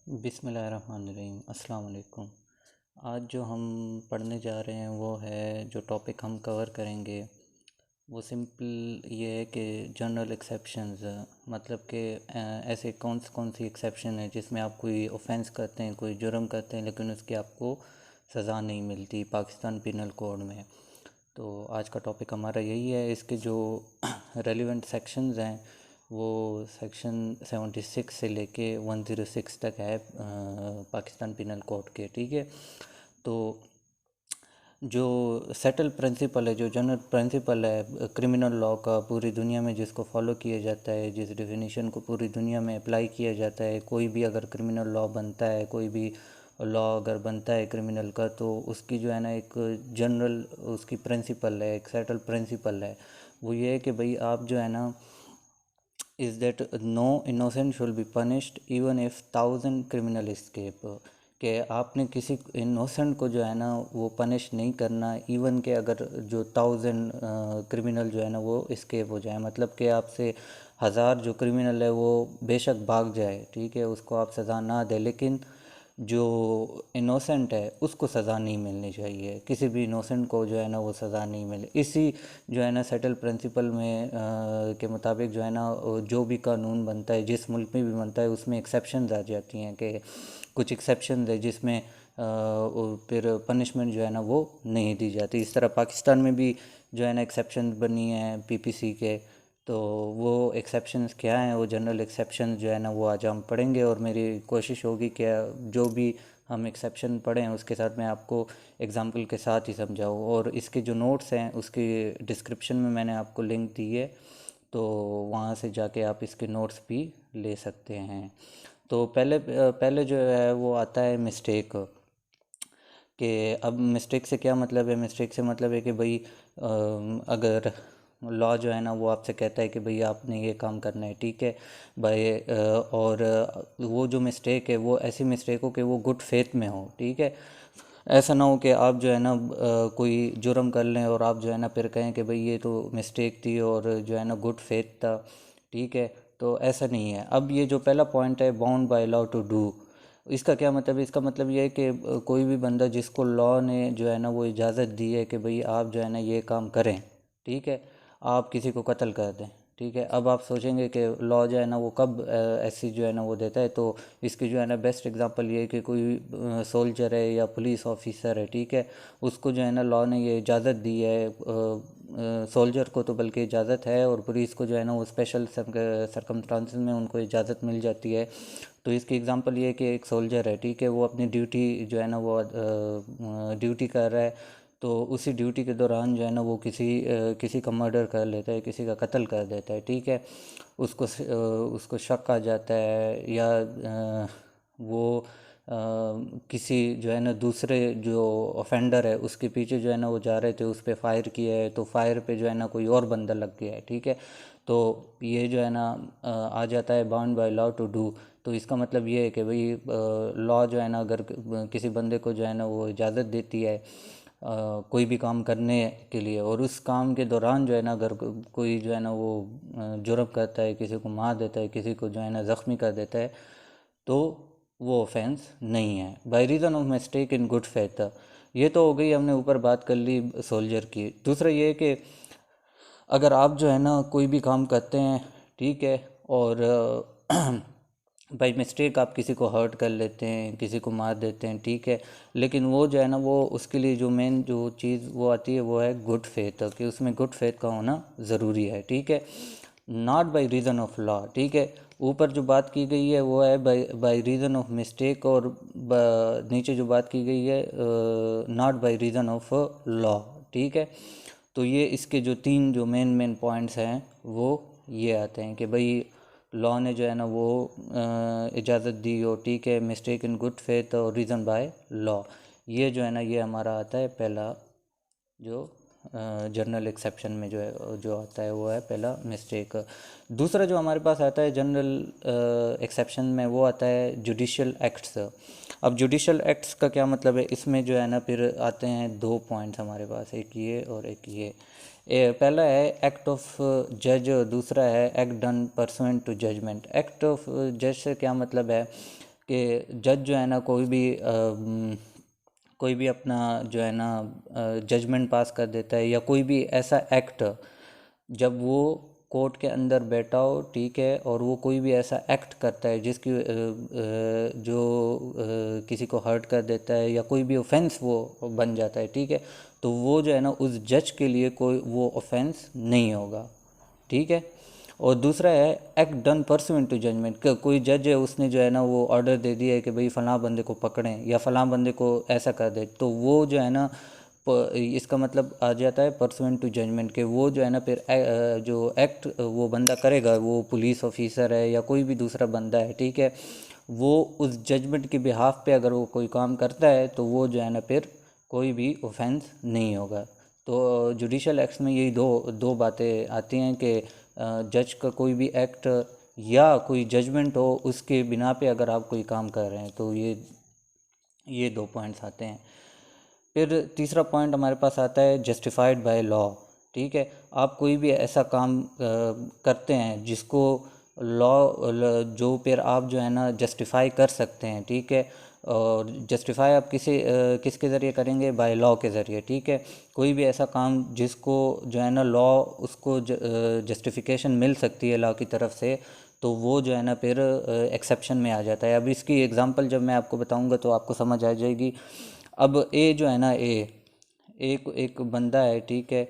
बिस्मिल्लाहिर्रहमानिर्रहीम अस्सलाम वालेकुम। आज जो हम पढ़ने जा रहे हैं वो है, जो टॉपिक हम कवर करेंगे वो सिंपल ये है कि जनरल एक्सेप्शंस, मतलब कि ऐसे कौन सी एक्सेप्शन है जिसमें आप कोई ऑफेंस करते हैं, कोई जुर्म करते हैं, लेकिन उसकी आपको सज़ा नहीं मिलती पाकिस्तान पिनल कोड में। तो आज का टॉपिक हमारा यही है। इसके जो रेलिवेंट सेक्शंस हैं वो सेक्शन 76 से लेके 106 तक है पाकिस्तान पिनल कोड के। ठीक है, तो जो सेटल प्रिंसिपल है, जो जनरल प्रिंसिपल है क्रिमिनल लॉ का पूरी दुनिया में, जिसको फॉलो किया जाता है, जिस डेफिनेशन को पूरी दुनिया में अप्लाई किया जाता है, कोई भी अगर क्रिमिनल लॉ बनता है, कोई भी लॉ अगर बनता है क्रिमिनल का, तो उसकी जो है ना एक जनरल उसकी प्रिंसिपल है, एक सेटल प्रिंसिपल है। वो ये है कि भाई आप जो है ना, is that no innocent shall be punished even if 1000 criminal escape. कि आपने किसी इनोसेंट को जो है ना वो पनिश नहीं करना, इवन के अगर जो 1000 क्रिमिनल जो है ना वो एस्केप हो जाए, मतलब कि आपसे 1000 जो क्रिमिनल है वो बेशक भाग जाए, ठीक है, उसको आप सज़ा ना दें, लेकिन जो इनोसेंट है उसको सज़ा नहीं मिलनी चाहिए। किसी भी इनोसेंट को जो है ना वो सज़ा नहीं मिले। इसी जो है ना सेटल प्रिंसिपल में के मुताबिक जो है ना जो भी कानून बनता है, जिस मुल्क में भी बनता है, उसमें एक्सेप्शंस आ जाती हैं कि कुछ एक्सेप्शन है जिसमें फिर पनिशमेंट जो है ना वो नहीं दी जाती। इस तरह पाकिस्तान में भी जो है ना एक्सेप्शन बनी है पीपीसी के। तो वो एक्सेप्शंस क्या हैं, वो जनरल एक्सेप्शन जो है ना वो आज हम पढ़ेंगे, और मेरी कोशिश होगी कि जो भी हम एक्सेप्शन पढ़ें उसके साथ मैं आपको एग्जांपल के साथ ही समझाऊँ। और इसके जो नोट्स हैं उसकी डिस्क्रिप्शन में मैंने आपको लिंक दी है, तो वहाँ से जाके आप इसके नोट्स भी ले सकते हैं। तो पहले जो है वो आता है मिस्टेक। कि अब मिस्टेक से क्या मतलब है? मिस्टेक से मतलब है कि भाई अगर लॉ जो है ना वो आपसे कहता है कि भाई आपने ये काम करना है, ठीक है भाई, और वो जो मिस्टेक है वो ऐसी मिस्टेक हो कि वो गुड फेथ में हो, ठीक है। ऐसा ना हो कि आप जो है ना कोई जुर्म कर लें और आप जो है ना फिर कहें कि भाई ये तो मिस्टेक थी और जो है ना गुड फेथ था, ठीक है। तो ऐसा नहीं है। अब ये जो पहला पॉइंट है, bound by law to do, इसका क्या मतलब है? इसका मतलब ये है कि कोई भी बंदा जिसको लॉ ने जो है ना वो इजाज़त दी है कि भाई आप जो है ना ये काम करें, ठीक है, आप किसी को कत्ल कर दें, ठीक है। अब आप सोचेंगे कि लॉ जो है ना वो कब ऐसी जो है ना वो देता है, तो इसकी जो है ना बेस्ट एग्जांपल ये है कि कोई सोल्जर है या पुलिस ऑफिसर है, ठीक है, उसको जो है ना लॉ ने ये इजाज़त दी है, सोल्जर को तो बल्कि इजाज़त है, और पुलिस को जो है ना वो स्पेशल सरकमस्टांसिस में उनको इजाज़त मिल जाती है। तो इसकी एग्जांपल ये है कि एक सोल्जर है, ठीक है, वो अपनी ड्यूटी जो है ना वो ड्यूटी कर रहा है, तो उसी ड्यूटी के दौरान जो है ना वो किसी का मर्डर कर लेता है, किसी का कत्ल कर देता है, ठीक है। उसको शक आ जाता है, या वो किसी जो है ना दूसरे जो ऑफेंडर है उसके पीछे जो है ना वो जा रहे थे, उस पर फायर किया है, तो फायर पे जो है ना कोई और बंदा लग गया है, ठीक है। तो ये जो है ना आ जाता है bound by law to do. तो इसका मतलब ये है कि भाई लॉ जो है ना अगर किसी बंदे को जो है ना वो इजाज़त देती है कोई भी काम करने के लिए, और उस काम के दौरान जो है ना अगर कोई जो है ना वो जुर्म करता है, किसी को मार देता है, किसी को जो है ना ज़ख्मी कर देता है, तो वो ऑफेंस नहीं है by reason of mistake in good faith. ये तो हो गई, हमने ऊपर बात कर ली सोल्जर की। दूसरा ये है कि अगर आप जो है ना कोई भी काम करते हैं, ठीक है, और बाई मिस्टेक आप किसी को हर्ट कर लेते हैं, किसी को मार देते हैं, ठीक है, लेकिन वो जो है ना वो उसके लिए जो मेन जो चीज़ वो आती है वो है गुड फेथ, कि उसमें गुड फेथ का होना ज़रूरी है, ठीक है, not by reason of law, ठीक है। ऊपर जो बात की गई है वो है बाई रीज़न ऑफ मिस्टेक, और नीचे जो बात की गई है not by reason of law, ठीक है। तो ये इसके जो तीन जो मेन पॉइंट्स हैं वो ये आते हैं कि भाई लॉ ने जो है ना वो इजाज़त दी हो, ठीक है, मिस्टेक इन गुड फेथ और रीज़न बाय लॉ, ये जो है ना ये हमारा आता है पहला जो जनरल एक्सेप्शन में जो है जो आता है वो है पहला मिस्टेक। दूसरा जो हमारे पास आता है जनरल एक्सेप्शन में वो आता है जुडिशल एक्ट्स। अब जुडिशल एक्ट्स का क्या मतलब है? इसमें जो है ना फिर आते हैं दो पॉइंट्स हमारे पास, एक ये और एक ये। पहला है एक्ट ऑफ जज और दूसरा है act done pursuant to judgement. Act of जज से क्या मतलब है कि जज जो है ना कोई भी अपना जो है ना जजमेंट पास कर देता है, या कोई भी ऐसा एक्ट जब वो कोर्ट के अंदर बैठा हो, ठीक है, और वो कोई भी ऐसा एक्ट करता है जिसकी जो किसी को हर्ट कर देता है, या कोई भी ऑफेंस वो बन जाता है, ठीक है, तो वो जो है ना उस जज के लिए कोई वो ऑफेंस नहीं होगा, ठीक है। और दूसरा है act done pursuant to judgement. कोई जज है, उसने जो है ना वो ऑर्डर दे दिया है कि भाई फ़लाँ बंदे को पकड़ें या फ़लाँ बंदे को ऐसा कर दे, तो वो जो है ना इसका मतलब आ जाता है परसुएंट टू जजमेंट के। वो जो है ना फिर जो एक्ट वो बंदा करेगा, वो पुलिस ऑफिसर है या कोई भी दूसरा बंदा है, ठीक है, वो उस जजमेंट के बिहाफ पे अगर वो कोई काम करता है तो वो जो है ना फिर कोई भी ऑफेंस नहीं होगा। तो जुडिशल एक्ट्स में यही दो बातें आती हैं कि जज का कोई भी एक्ट या कोई जजमेंट हो, उसके बिना पे अगर आप कोई काम कर रहे हैं, तो ये दो पॉइंट्स आते हैं। फिर तीसरा पॉइंट हमारे पास आता है जस्टिफाइड बाय लॉ, ठीक है। आप कोई भी ऐसा काम करते हैं जिसको लॉ जो फिर आप जो है ना जस्टिफाई कर सकते हैं, ठीक है, और जस्टिफाई आप किसके ज़रिए करेंगे? बाय लॉ के ज़रिए, ठीक है। कोई भी ऐसा काम जिसको जो है ना लॉ उसको जस्टिफिकेशन मिल सकती है लॉ की तरफ से, तो वो जो है ना फिर एक्सेप्शन में आ जाता है। अब इसकी एग्जांपल जब मैं आपको बताऊंगा तो आपको समझ आ जाएगी। अब ए जो है ना एक बंदा है, ठीक है,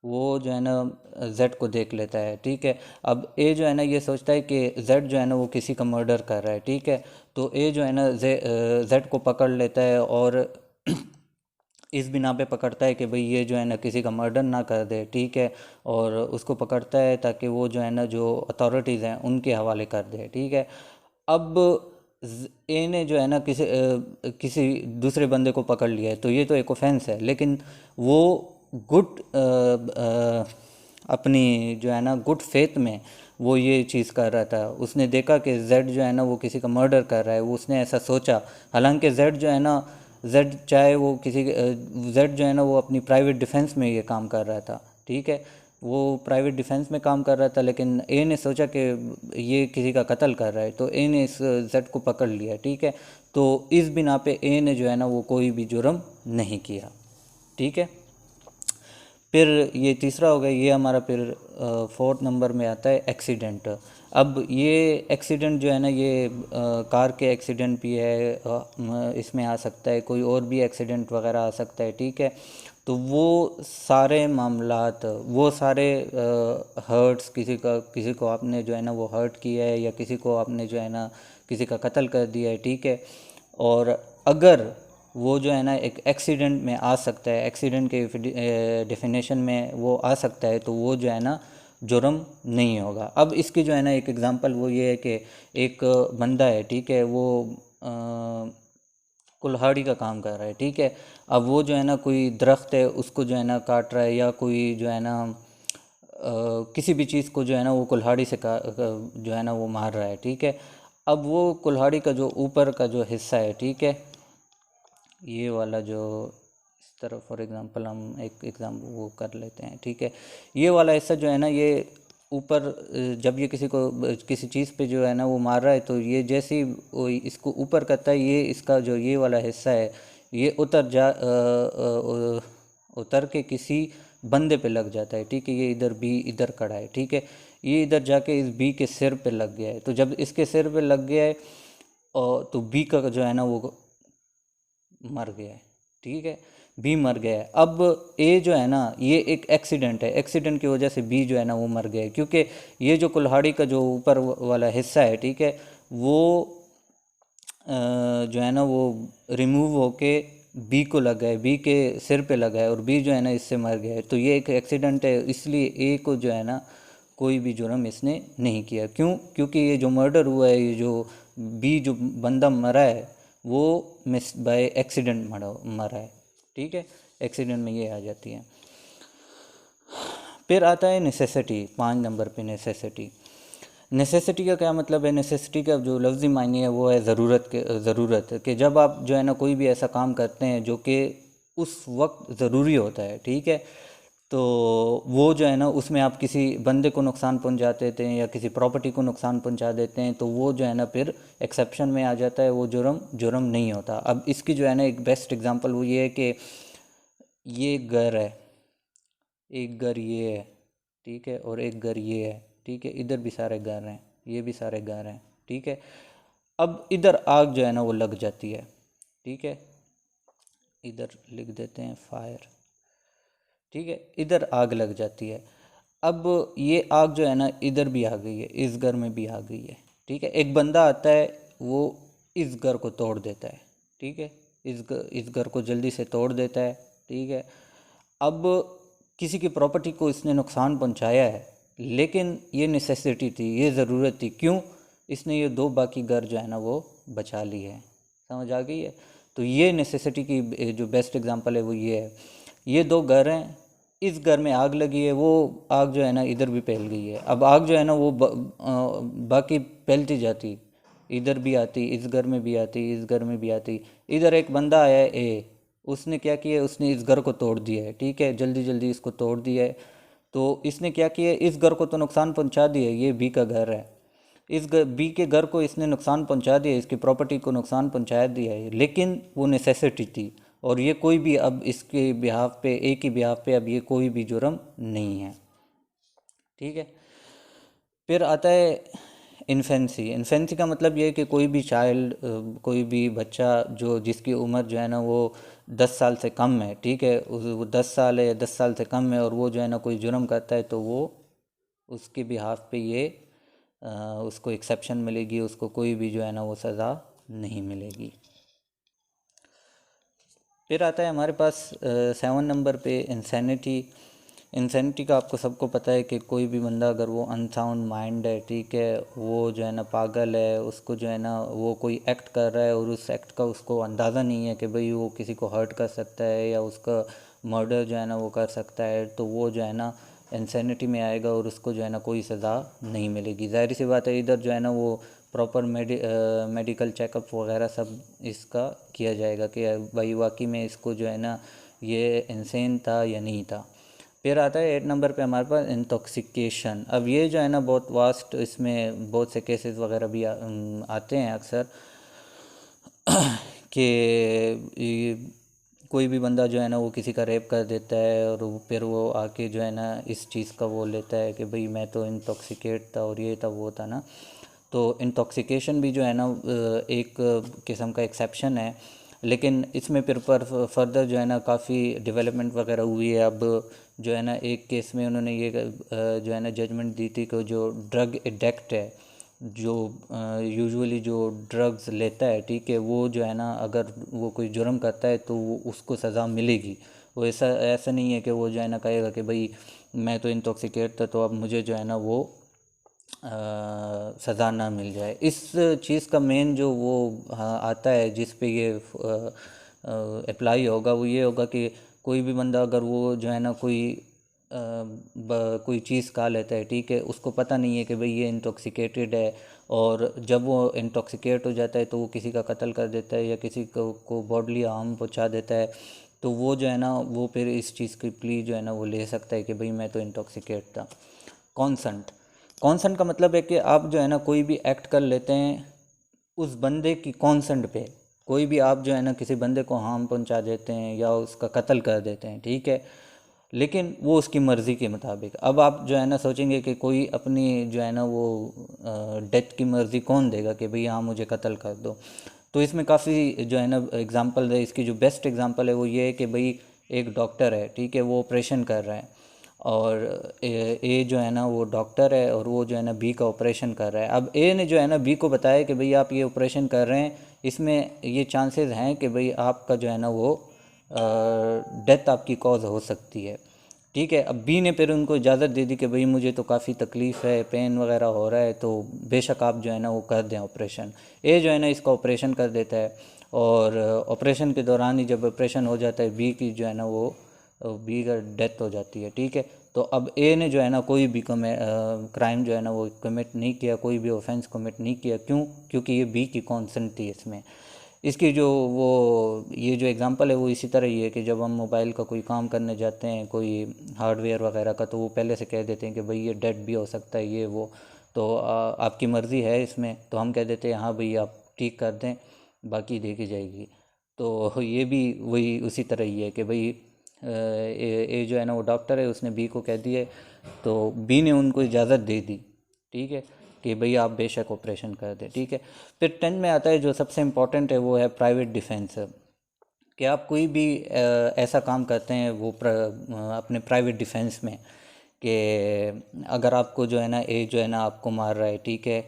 वो जो है ना जेड को देख लेता है, ठीक है। अब ए जो है ना ये सोचता है कि जेड जो है ना वो किसी का मर्डर कर रहा है, ठीक है। तो ए जो है ना जेड को पकड़ लेता है और इस बिना पे पकड़ता है कि भाई ये जो है ना किसी का मर्डर ना कर दे, ठीक है, और उसको पकड़ता है ताकि वो जो है ना जो अथॉरिटीज़ हैं उनके हवाले कर दे, ठीक है। अब ए ने जो है ना किसी दूसरे बंदे को पकड़ लिया है, तो ये तो एक ऑफेंस है, लेकिन वो गुड अपनी जो है ना गुड फेथ में वो ये चीज़ कर रहा था। उसने देखा कि जेड जो है ना वो किसी का मर्डर कर रहा है, वो उसने ऐसा सोचा। हालांकि जेड जो है ना चाहे वो जेड जो है ना वो अपनी प्राइवेट डिफेंस में ये काम कर रहा था, ठीक है, वो प्राइवेट डिफेंस में काम कर रहा था, लेकिन ए ने सोचा कि ये किसी का कत्ल कर रहा है, तो ए ने इस जेड को पकड़ लिया, ठीक है। तो इस बिना पे ए ने जो है ना वो कोई भी जुर्म नहीं किया, ठीक है। फिर ये तीसरा हो गया, ये हमारा फिर फोर्थ नंबर में आता है एक्सीडेंट। अब ये एक्सीडेंट जो है ना ये कार के एक्सीडेंट भी है, इसमें आ सकता है, कोई और भी एक्सीडेंट वगैरह आ सकता है, ठीक है। तो वो सारे मामलात, वो सारे हर्ट्स, किसी को आपने जो है ना वो हर्ट किया है, या किसी को आपने जो है ना किसी का कत्ल कर दिया है, ठीक है, और अगर वो जो है ना एक एक्सीडेंट में आ सकता है, एक्सीडेंट के डेफिनेशन में वो आ सकता है, तो वो जो है ना जुर्म नहीं होगा। अब इसकी जो है ना एक एग्ज़ाम्पल वो ये है कि एक बंदा है, ठीक है, वो कुल्हाड़ी का काम कर रहा है, ठीक है। अब वो जो है ना कोई दरख्त है उसको जो है ना काट रहा है, या कोई जो है ना किसी भी चीज़ को जो है ना वो कुल्हाड़ी से जो है ना वो मार रहा है, ठीक है। अब वो कुल्हाड़ी का जो ऊपर का जो हिस्सा है, ठीक है, ये वाला जो इस तरफ फॉर एग्ज़ाम्पल हम एक एग्ज़ाम्पल वो कर लेते हैं, ठीक है, ये वाला हिस्सा जो है ना ये ऊपर जब ये किसी चीज़ पे जो है ना वो मार रहा है, तो ये जैसे ही वो इसको ऊपर करता है, ये इसका जो ये वाला हिस्सा है ये उतर के किसी बंदे पे लग जाता है, ठीक है। ये इधर बी इधर खड़ा है, ठीक है, ये इधर जाके इस बी के सिर पे लग गया है। तो जब इसके सिर पे लग गया है और तो बी का जो है ना वो मर गया है, ठीक है, बी मर गया है। अब ए जो है ना ये एक एक्सीडेंट है, एक्सीडेंट की वजह से बी जो है ना वो मर गया है, क्योंकि ये जो कुल्हाड़ी का जो ऊपर वाला हिस्सा है, ठीक है, वो जो है ना वो रिमूव होके बी को लगा है, बी के सिर पे लगा है, और बी जो है ना इससे मर गया है। तो ये एक एक्सीडेंट है, इसलिए ए को जो है ना कोई भी जुर्म इसने नहीं किया। क्यों? क्योंकि ये जो मर्डर हुआ है, ये जो बी जो बंदा मरा है वो मिस बाय एक्सीडेंट मरा है, ठीक है, एक्सीडेंट में ये आ जाती है। फिर आता है नेसेसिटी, 5 नंबर पे नेसेसिटी। नेसेसिटी का क्या मतलब है? नेसेसिटी का जो लफ्ज़ी मायने है वो है ज़रूरत कि जब आप जो है ना कोई भी ऐसा काम करते हैं जो कि उस वक्त ज़रूरी होता है, ठीक है, तो वो जो है ना उसमें आप किसी बंदे को नुकसान पहुंचा देते हैं या किसी प्रॉपर्टी को नुकसान पहुंचा देते हैं, तो वो जो है ना फिर एक्सेप्शन में आ जाता है, वो जुर्म नहीं होता। अब इसकी जो है ना एक बेस्ट एग्जांपल वो ये है कि ये घर है, एक घर ये है, ठीक है, और एक घर ये है, ठीक है, इधर भी सारे घर हैं, ये भी सारे घर हैं, ठीक है। अब इधर आग जो है ना वो लग जाती है, ठीक है, इधर लिख देते हैं फायर, ठीक है, इधर आग लग जाती है। अब ये आग जो है ना इधर भी आ गई है, इस घर में भी आ गई है, ठीक है। एक बंदा आता है, वो इस घर को तोड़ देता है, ठीक है, इस घर को जल्दी से तोड़ देता है, ठीक है। अब किसी की प्रॉपर्टी को इसने नुकसान पहुंचाया है, लेकिन ये नेसेसिटी थी, ये ज़रूरत थी, क्यों? इसने ये दो बाकी घर जो है ना वो बचा ली है, समझ आ गई है। तो ये नेसेसिटी की जो बेस्ट एग्जांपल है वो ये है। ये दो घर हैं, इस घर में आग लगी है, वो आग जो है ना इधर भी फैल गई है। अब आग जो है ना वो बाकी फैलती जाती, इधर भी आती, इस घर में भी आती, इस घर में भी आती। इधर एक बंदा आया है ए, उसने क्या किया, उसने इस घर को तोड़ दिया है, ठीक है, जल्दी जल्दी इसको तोड़ दिया है। तो इसने क्या किया, इस घर को तो नुकसान पहुंचा दिया, ये बी का घर है, इस बी के घर को इसने नुकसान पहुंचा दिया, इसकी प्रॉपर्टी को नुकसान पहुंचा दिया है, लेकिन वो नेसेसिटी थी, और ये कोई भी अब इसके बिहाफ पे, एक ही बिहाफ पे अब ये कोई भी जुर्म नहीं है, ठीक है। फिर आता है इन्फेंसी। इन्फेंसी का मतलब ये है कि कोई भी चाइल्ड, कोई भी बच्चा जो जिसकी उम्र जो है ना वो 10 साल से कम है, ठीक है, वो 10 साल है या 10 साल से कम है, और वो जो है ना कोई जुर्म करता है, तो वो उसके बिहाफ पे ये उसको एक्सेप्शन मिलेगी, उसको कोई भी जो है ना वो सज़ा नहीं मिलेगी। फिर आता है हमारे पास 7 नंबर पे इंसैनिटी। इंसैनिटी का आपको सबको पता है कि कोई भी बंदा अगर वो अनसाउंड माइंड है, ठीक है, वो जो है ना पागल है, उसको जो है ना वो कोई एक्ट कर रहा है और उस एक्ट का उसको अंदाज़ा नहीं है कि भाई वो किसी को हर्ट कर सकता है या उसका मर्डर जो है ना वो कर सकता है, तो वो जो है ना इंसैनिटी में आएगा और उसको जो है ना कोई सज़ा नहीं मिलेगी। ज़ाहिर सी बात है, इधर जो है ना वो प्रॉपर मेडिकल चेकअप वगैरह सब इसका किया जाएगा कि भाई वाकई में इसको जो है ना ये इंसेन था या नहीं था। फिर आता है 8 नंबर पे हमारे पास इंटॉक्सिकेशन। अब ये जो है ना बहुत वास्ट, इसमें बहुत से केसेस वगैरह भी आते हैं अक्सर कि कोई भी बंदा जो है ना वो किसी का रेप कर देता है और फिर वो आके जो है ना इस चीज़ का वो लेता है कि भाई मैं तो इंटॉक्सिकेट था और ये था वो था ना। तो इंटॉक्सिकेशन भी जो है ना एक किस्म का एक्सेप्शन है, लेकिन इसमें फिर पर फर्दर जो है ना काफ़ी डेवलपमेंट वगैरह हुई है। अब जो है ना एक केस में उन्होंने ये जो है ना जजमेंट दी थी कि जो ड्रग एडिक्ट है, जो यूजुअली जो ड्रग्स लेता है, ठीक है, वो जो है ना अगर वो कोई जुर्म करता है तो वो उसको सज़ा मिलेगी। वो ऐसा ऐसा नहीं है कि वो जो है ना कहेगा कि भाई मैं तो इंटॉक्सिकेट था तो अब मुझे जो है ना वो सज़ा ना मिल जाए। इस चीज़ का मेन जो वो आता है जिस पे ये अप्लाई होगा, वो ये होगा कि कोई भी बंदा अगर वो जो है ना कोई चीज़ खा लेता है, ठीक है, उसको पता नहीं है कि भाई ये इंटॉक्सिकेटेड है, और जब वो इंटॉक्सिकेट हो जाता है तो वो किसी का कत्ल कर देता है या किसी को बॉडली हार्म पहुंचा देता है, तो वो जो है ना वो फिर इस चीज़ की प्ली जो है ना वो ले सकता है कि भाई मैं तो इंटॉक्सिकेट था। कॉन्सेंट। कॉन्सेंट का मतलब है कि आप जो है ना कोई भी एक्ट कर लेते हैं उस बंदे की कॉन्सेंट पे। कोई भी आप जो है ना किसी बंदे को हार्म पहुंचा देते हैं या उसका कत्ल कर देते हैं, ठीक है, लेकिन वो उसकी मर्ज़ी के मुताबिक। अब आप जो है ना सोचेंगे कि कोई अपनी जो है ना वो डेथ की मर्ज़ी कौन देगा कि भाई हाँ मुझे कत्ल कर दो। तो इसमें काफ़ी जो है ना एग्ज़ाम्पल है। इसकी जो बेस्ट एग्ज़ाम्पल है वो ये है कि भाई एक डॉक्टर है, ठीक है, वो ऑपरेशन कर रहा है, और ए जो है ना वो डॉक्टर है और वो जो है ना बी का ऑपरेशन कर रहा है। अब ए ने जो है ना बी को बताया कि भाई आप ये ऑपरेशन कर रहे हैं, इसमें ये चांसेस हैं कि भाई आपका जो है ना वो डेथ आपकी कॉज हो सकती है, ठीक है। अब बी ने फिर उनको इजाज़त दे दी कि भाई मुझे तो काफ़ी तकलीफ़ है, पेन वगैरह हो रहा है, तो बेशक आप जो है ना वो कर दें ऑपरेशन। ए जो है ना इसका ऑपरेशन कर देता है, और ऑपरेशन के दौरान ही जब ऑपरेशन हो जाता है बी की जो है ना वो बी का डेथ हो जाती है, ठीक है। तो अब ए ने जो है ना कोई भी क्राइम जो है ना वो कमिट नहीं किया, कोई भी ऑफेंस कमिट नहीं किया, क्यों? क्योंकि ये बी की कॉन्सेंट थी इसमें। इसकी जो वो ये जो एग्ज़ाम्पल है वो इसी तरह ही है कि जब हम मोबाइल का कोई काम करने जाते हैं, कोई हार्डवेयर वगैरह का, तो वो पहले से कह देते हैं कि भाई ये डेड भी हो सकता है, ये वो, तो आपकी मर्ज़ी है इसमें, तो हम कह देते हैं हाँ भाई आप ठीक कर दें, बाकी देखी जाएगी। तो ये भी वही उसी तरह ही है कि भाई ए जो है ना वो डॉक्टर है, उसने बी को कह दिए, तो बी ने उनको इजाज़त दे दी, ठीक है, कि भाई आप बेशक ऑपरेशन कर दें, ठीक है। फिर 10 में आता है जो सबसे इम्पोर्टेंट है, वो है प्राइवेट डिफेंस। कि आप कोई भी ऐसा काम करते हैं वो अपने प्राइवेट डिफेंस में, कि अगर आपको जो है ना ए जो है ना आपको मार रहा है, ठीक है,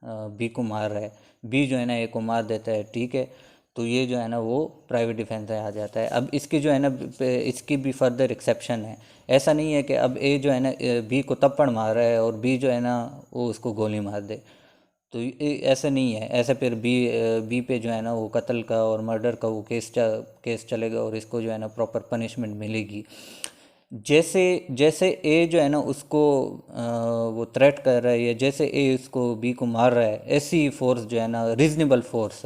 बी को मार रहा है, बी जो है ना ए को मार देता है, ठीक है, तो ये जो है ना वो प्राइवेट डिफेंस में आ जाता है। अब इसकी जो है ना इसकी भी फर्दर एक्सेप्शन है। ऐसा नहीं है कि अब ए जो है ना बी को थप्पड़ मार रहा है और बी जो है ना वो उसको गोली मार दे, तो ऐसे नहीं है। ऐसे फिर बी पे जो है ना वो कत्ल का और मर्डर का वो केस चलेगा और इसको जो है ना प्रॉपर पनिशमेंट मिलेगी। जैसे जैसे ए जो है ना उसको वो थ्रेट कर रहा है, या जैसे ए उसको बी को मार रहा है, ऐसी फोर्स जो है ना रीजनेबल फोर्स,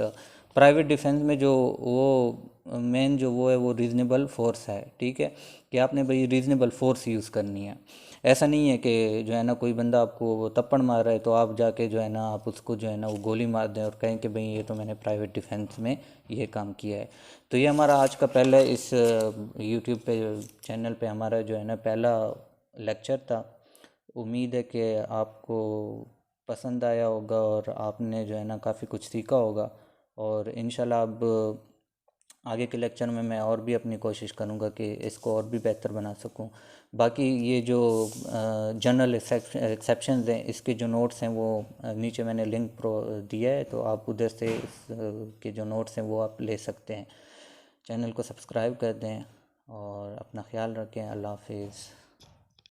प्राइवेट डिफेंस में जो वो मेन जो वो है वो रीजनेबल फोर्स है, ठीक है, कि आपने भाई रीजनेबल फोर्स यूज़ करनी है। ऐसा नहीं है कि जो है ना कोई बंदा आपको वो थप्पड़ मार रहा है तो आप जाके जो है ना आप उसको जो है ना वो गोली मार दें और कहें कि भाई ये तो मैंने प्राइवेट डिफेंस में ये काम किया है। तो ये हमारा आज का पहला इस यूट्यूब पे चैनल पे हमारा जो है ना पहला लेक्चर था। उम्मीद है कि आपको पसंद आया होगा और आपने जो है ना काफ़ी कुछ सीखा होगा, और इंशाल्लाह अब आगे के लेक्चर में मैं और भी अपनी कोशिश करूँगा कि इसको और भी बेहतर बना सकूँ। बाकी ये जो जनरल एक्सेप्शंस हैं, इसके जो नोट्स हैं वो नीचे मैंने लिंक दिया है, तो आप उधर से के जो नोट्स हैं वो आप ले सकते हैं। चैनल को सब्सक्राइब कर दें और अपना ख्याल रखें। अल्लाह हाफिज़।